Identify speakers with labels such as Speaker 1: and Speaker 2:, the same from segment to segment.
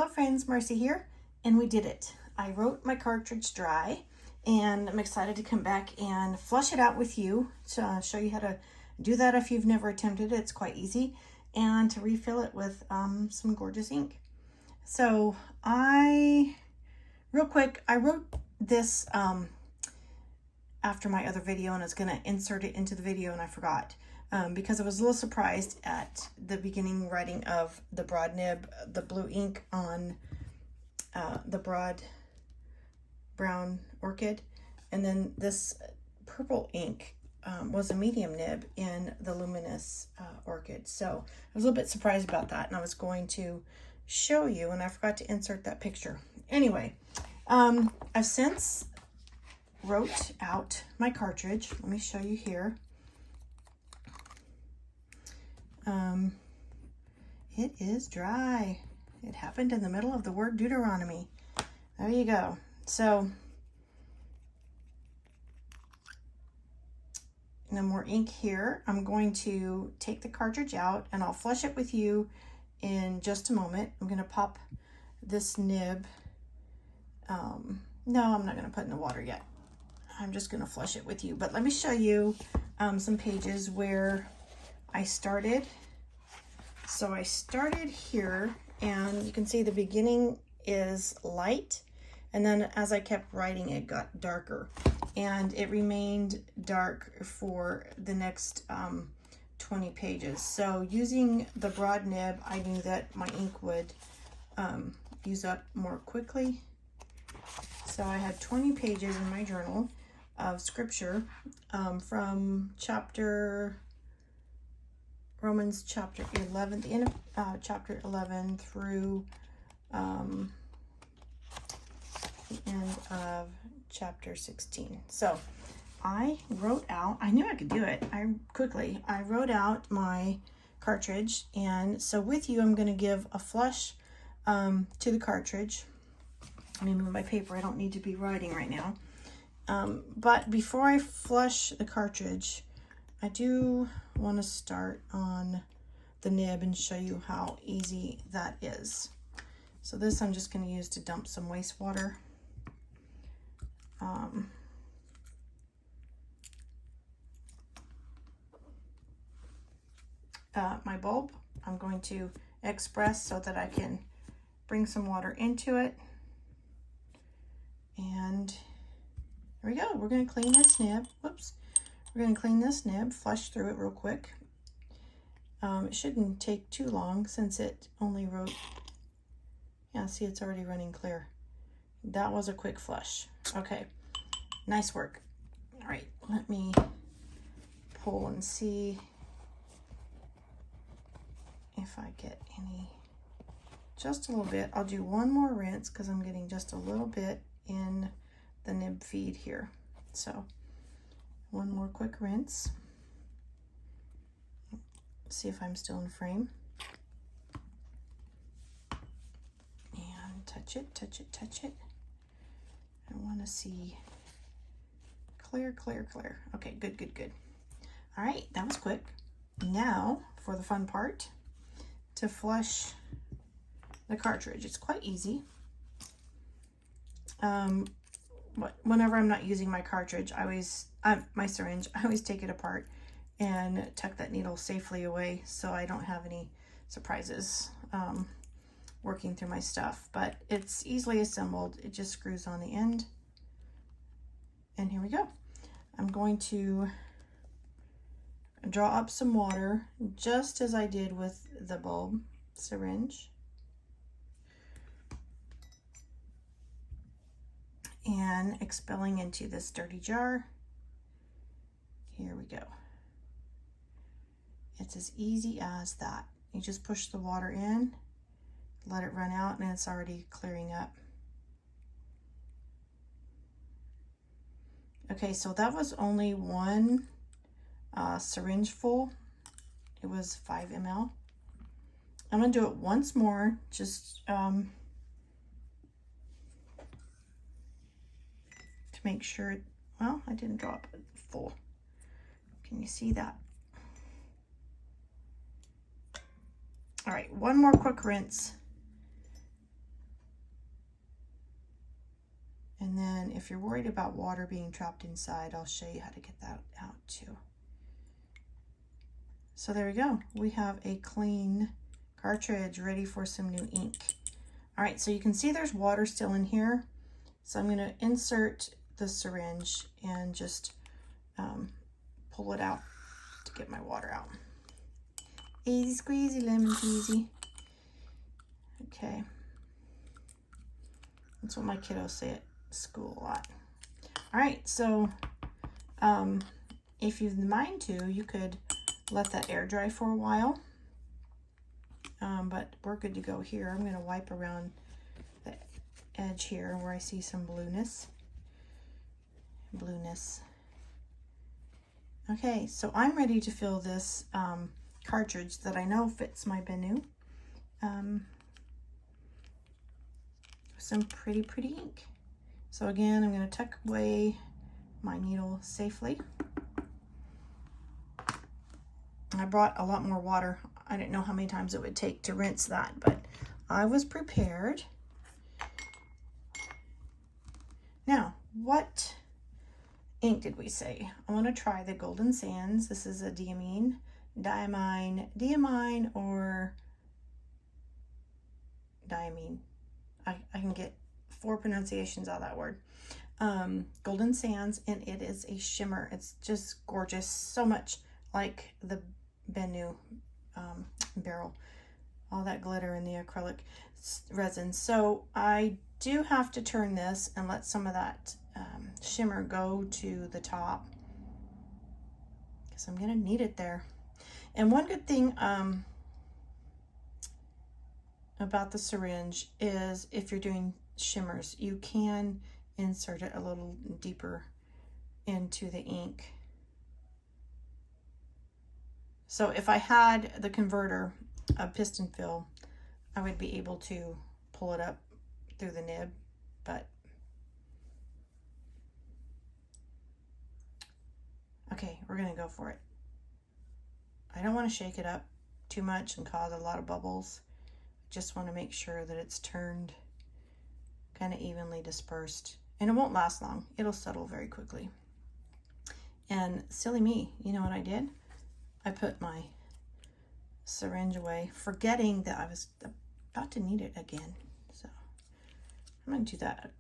Speaker 1: Hello friends, Marcy here, and we did it. I wrote my cartridge dry, and I'm excited to come back and flush it out with you to show you how to do that if you've never attempted it. It's quite easy, and to refill it with some gorgeous ink. So real quick, I wrote this after my other video, and I was going to insert it into the video, and I forgot. Because I was a little surprised at the beginning writing of the broad nib, the blue ink on the broad brown orchid, and then this purple ink was a medium nib in the luminous orchid. So I was a little bit surprised about that, and I was going to show you, and I forgot to insert that picture. Anyway, I've since wrote out my cartridge. Let me show you here. It is dry. It happened in the middle of the word Deuteronomy. There you go. So, no more ink here. I'm going to take the cartridge out, and I'll flush it with you in just a moment. I'm going to pop this nib. No, I'm not going to put it in the water yet. I'm just going to flush it with you. But let me show you some pages where I started. So I started here, and you can see the beginning is light, and then as I kept writing, it got darker, and it remained dark for the next 20 pages. So using the broad nib, I knew that my ink would use up more quickly. So I had 20 pages in my journal of scripture from Romans chapter 11, the end of chapter 11 through the end of chapter 16. So I wrote out, I knew I could do it. I wrote out my cartridge, and so with you, I'm going to give a flush to the cartridge. Let me move my paper. I don't need to be writing right now. But before I flush the cartridge, I do want to start on the nib and show you how easy that is. So this I'm just going to use to dump some wastewater. My bulb, I'm going to express so that I can bring some water into it. And here we go. We're going to clean this nib. Whoops. We're going to clean this nib, flush through it real quick. It shouldn't take too long since it only wrote, yeah, see, it's already running clear. That was a quick flush. Okay, nice work. All right, let me pull and see if I get any, just a little bit. I'll do one more rinse because I'm getting just a little bit in the nib feed here. So one more quick rinse. See if I'm still in frame. And touch it, touch it, touch it. I want to see clear, clear, clear. Okay, good, good, good. All right, that was quick. Now for the fun part, to flush the cartridge. It's quite easy. Whenever I'm not using my cartridge, my syringe, I always take it apart and tuck that needle safely away so I don't have any surprises working through my stuff. But it's easily assembled. It just screws on the end. And here we go. I'm going to draw up some water just as I did with the bulb syringe. And expelling into this dirty jar. Here we go. It's as easy as that. You just push the water in, let it run out, and it's already clearing up. Okay, so that was only one syringe full. It was 5 ml. I'm going to do it once more, just to make sure, well, I didn't drop it full. Can you see that? All right, one more quick rinse. if you're worried about water being trapped inside, I'll show you how to get that out too. So there we go. We have a clean cartridge ready for some new ink. All right, so you can see there's water still in here. So I'm going to insert the syringe and just pull it out to get my water out. Easy squeezy lemon peasy. Okay. That's what my kiddos say at school a lot. All right, so if you'd mind to, you could let that air dry for a while. But we're good to go here. I'm going to wipe around the edge here where I see some blueness. Okay, so I'm ready to fill this cartridge that I know fits my BENU. Some pretty ink. So again, I'm going to tuck away my needle safely. I brought a lot more water. I didn't know how many times it would take to rinse that, but I was prepared. Now, what ink did we say? I want to try the Golden Sands. This is a diamine, or diamine. I can get 4 pronunciations out of that word. Golden Sands, and it is a shimmer. It's just gorgeous, so much like the BENU barrel. All that glitter in the acrylic resin. So I do have to turn this and let some of that shimmer go to the top, because I'm going to need it there. And one good thing about the syringe is if you're doing shimmers, you can insert it a little deeper into the ink. So if I had the converter of piston fill, I would be able to pull it up through the nib, but okay, we're gonna go for it. I don't want to shake it up too much and cause a lot of bubbles. Just want to make sure that it's turned kind of evenly dispersed, and it won't last long. It'll settle very quickly. And silly me, you know what I did? I put my syringe away, forgetting that I was about to need it again. So I'm going to do that.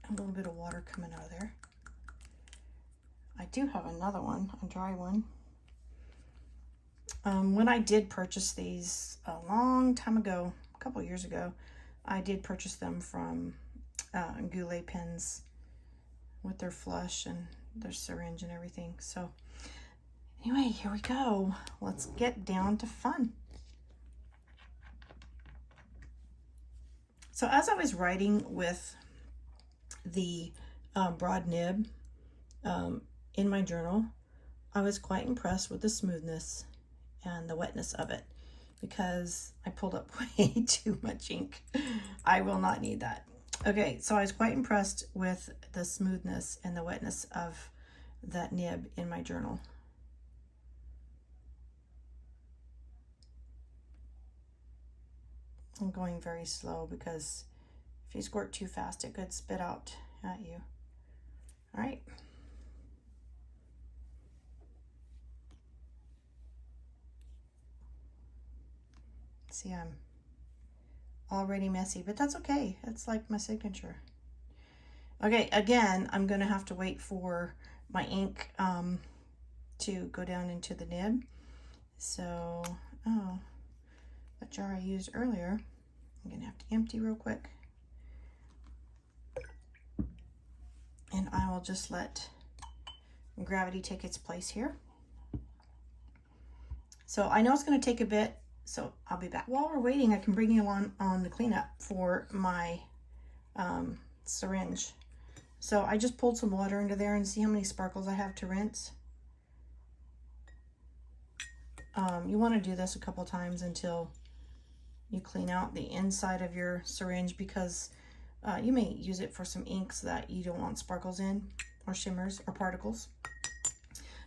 Speaker 1: A little bit of water coming out of there. I do have another one, a dry one. When I did purchase these a long time ago, a couple years ago, I did purchase them from Goulet Pens with their flush and their syringe and everything. So anyway, here we go. Let's get down to fun. So as I was writing with the broad nib in my journal, I was quite impressed with the smoothness and the wetness of it, because I pulled up way too much ink. I will not need that. Okay, so I was quite impressed with the smoothness and the wetness of that nib in my journal. I'm going very slow because if you squirt too fast, it could spit out at you. All right. See, I'm already messy, but that's okay. It's like my signature. Okay, again, I'm going to have to wait for my ink to go down into the nib. So, the jar I used earlier, I'm going to have to empty real quick. And I will just let gravity take its place here. So I know it's going to take a bit, so I'll be back. While we're waiting, I can bring you on the cleanup for my syringe. So I just pulled some water into there, and see how many sparkles I have to rinse. You want to do this a couple times until you clean out the inside of your syringe, because you may use it for some inks that you don't want sparkles in, or shimmers, or particles.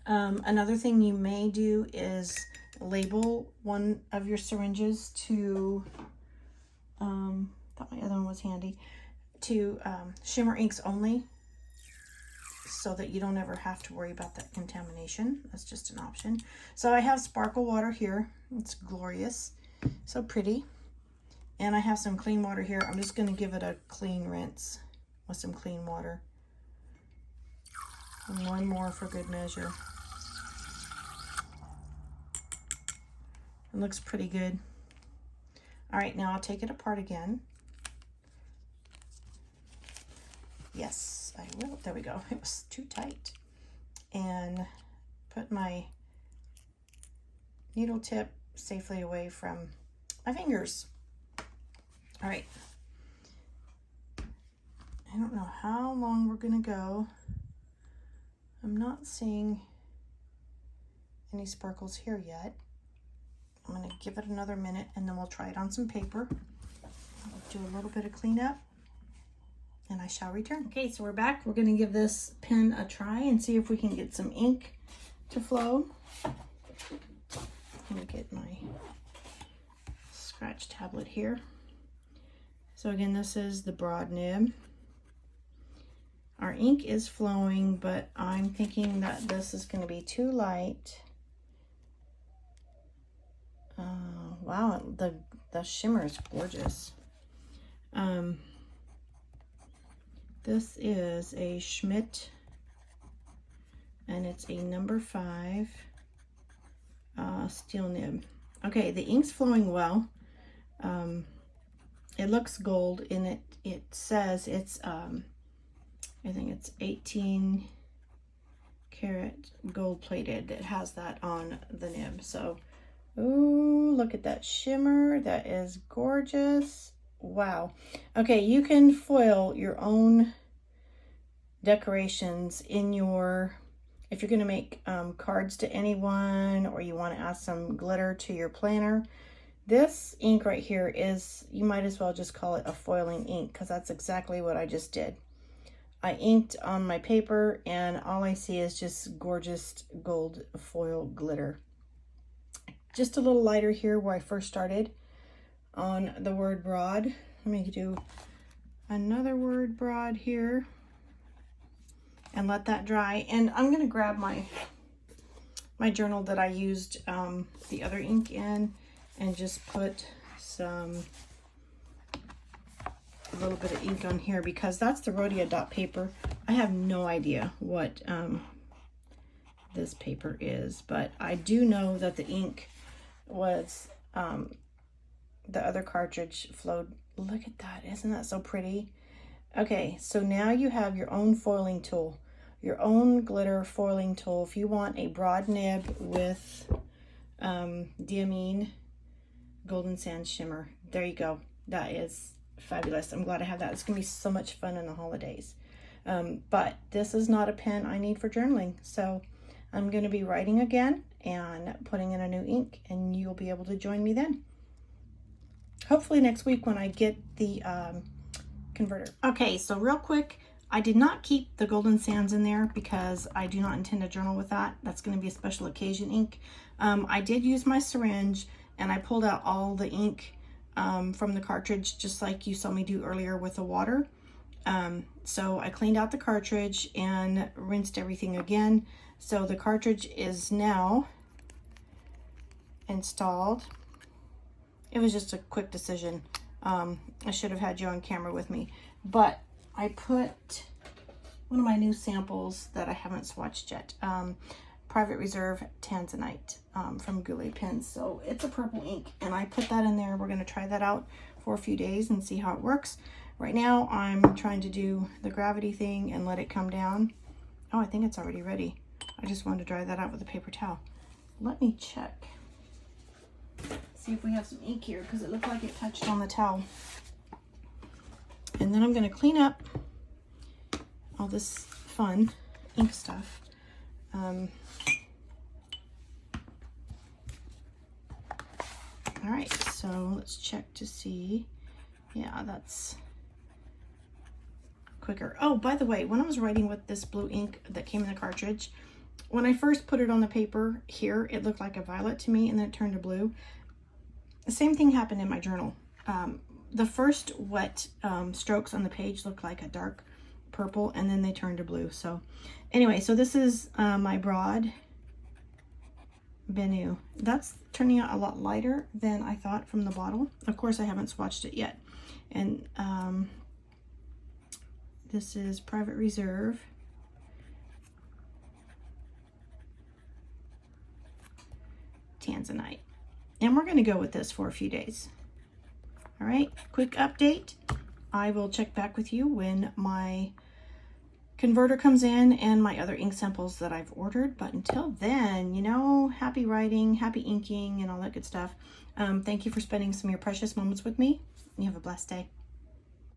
Speaker 1: Another thing you may do is label one of your syringes to, thought my other one was handy, to shimmer inks only. so that you don't ever have to worry about that contamination. That's just an option. So I have sparkle water here. It's glorious. So pretty. And I have some clean water here. I'm just going to give it a clean rinse with some clean water. And one more for good measure. It looks pretty good. All right, now I'll take it apart again. Yes, I will. There we go. It was too tight. And put my needle tip safely away from my fingers. All right. I don't know how long we're going to go. I'm not seeing any sparkles here yet. I'm going to give it another minute and then we'll try it on some paper. I'll do a little bit of cleanup and I shall return. Okay, so we're back. We're going to give this pen a try and see if we can get some ink to flow. Let me get my scratch tablet here. So again, this is the broad nib. Our ink is flowing, but I'm thinking that this is going to be too light. Wow, the shimmer is gorgeous. This is a Schmidt, and it's a number 5 steel nib. Okay, the ink's flowing well. It looks gold, and it says it's I think it's 18 karat gold plated. It has that on the nib. So, ooh, look at that shimmer. That is gorgeous. Wow. Okay, you can foil your own decorations in your, if you're going to make cards to anyone, or you want to add some glitter to your planner. This ink right here is, you might as well just call it a foiling ink, because that's exactly what I just did. I inked on my paper and all I see is just gorgeous gold foil glitter. Just a little lighter here where I first started on the word broad. Let me do another word broad here and let that dry. And I'm going to grab my journal that I used the other ink in and just put a little bit of ink on here, because that's the Rhodia dot paper. I have no idea what this paper is, but I do know that the ink was the other cartridge flowed. Look at that, isn't that so pretty? Okay, so now you have your own foiling tool, your own glitter foiling tool. If you want a broad nib with Diamine Golden Sand Shimmer, there you go. That is fabulous. I'm glad I have that. It's gonna be so much fun in the holidays. But this is not a pen I need for journaling, so I'm going to be writing again and putting in a new ink, and you'll be able to join me then. Hopefully next week when I get the converter. Okay, so real quick, I did not keep the Golden Sands in there because I do not intend to journal with that. That's going to be a special occasion ink. I did use my syringe and I pulled out all the ink from the cartridge, just like you saw me do earlier with the water. So I cleaned out the cartridge and rinsed everything again. So the cartridge is now installed. It was just a quick decision. I should have had you on camera with me, but I put one of my new samples that I haven't swatched yet. Private Reserve Tanzanite from Goulet Pens. So it's a purple ink, and I put that in there. We're going to try that out for a few days and see how it works. Right now I'm trying to do the gravity thing and let it come down. Oh, I think it's already ready. I just wanted to dry that out with a paper towel. Let me check. See if we have some ink here, because it looked like it touched on the towel. And then I'm going to clean up all this fun ink stuff. All right, so let's check to see. Yeah, that's quicker. Oh, by the way, when I was writing with this blue ink that came in the cartridge, when I first put it on the paper here, it looked like a violet to me, and then it turned to blue. The same thing happened in my journal. The first wet strokes on the page looked like a dark purple, and then they turn to blue. So anyway, so this is my broad BENU. That's turning out a lot lighter than I thought from the bottle. Of course, I haven't swatched it yet. And this is Private Reserve. Tanzanite. And we're going to go with this for a few days. All right, quick update. I will check back with you when my converter comes in and my other ink samples that I've ordered. But until then, you know, happy writing, happy inking, and all that good stuff. Thank you for spending some of your precious moments with me. You have a blessed day.